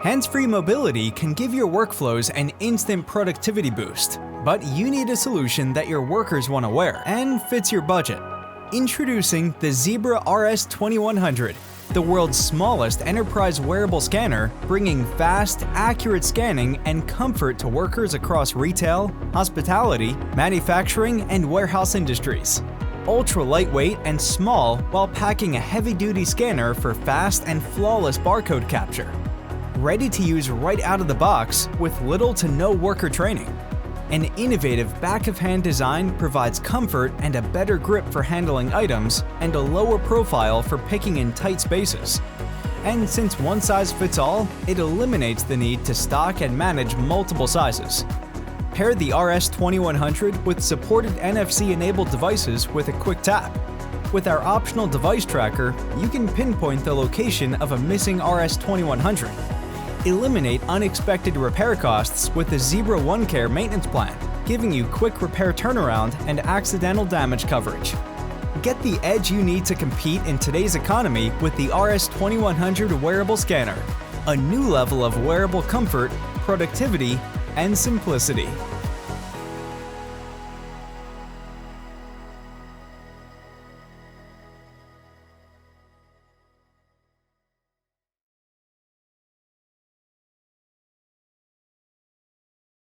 Hands-free mobility can give your workflows an instant productivity boost, but you need a solution that your workers want to wear and fits your budget. Introducing the Zebra RS2100, the world's smallest enterprise wearable scanner, bringing fast, accurate scanning and comfort to workers across retail, hospitality, manufacturing, and warehouse industries. Ultra lightweight and small while packing a heavy-duty scanner for fast and flawless barcode capture. Ready to use right out of the box with little to no worker training. An innovative back-of-hand design provides comfort and a better grip for handling items and a lower profile for picking in tight spaces. And since one size fits all, it eliminates the need to stock and manage multiple sizes. Pair the RS2100 with supported NFC-enabled devices with a quick tap. With our optional device tracker, you can pinpoint the location of a missing RS2100. Eliminate unexpected repair costs with the Zebra OneCare maintenance plan, giving you quick repair turnaround and accidental damage coverage. Get the edge you need to compete in today's economy with the RS2100 wearable scanner, a new level of wearable comfort, productivity, and simplicity.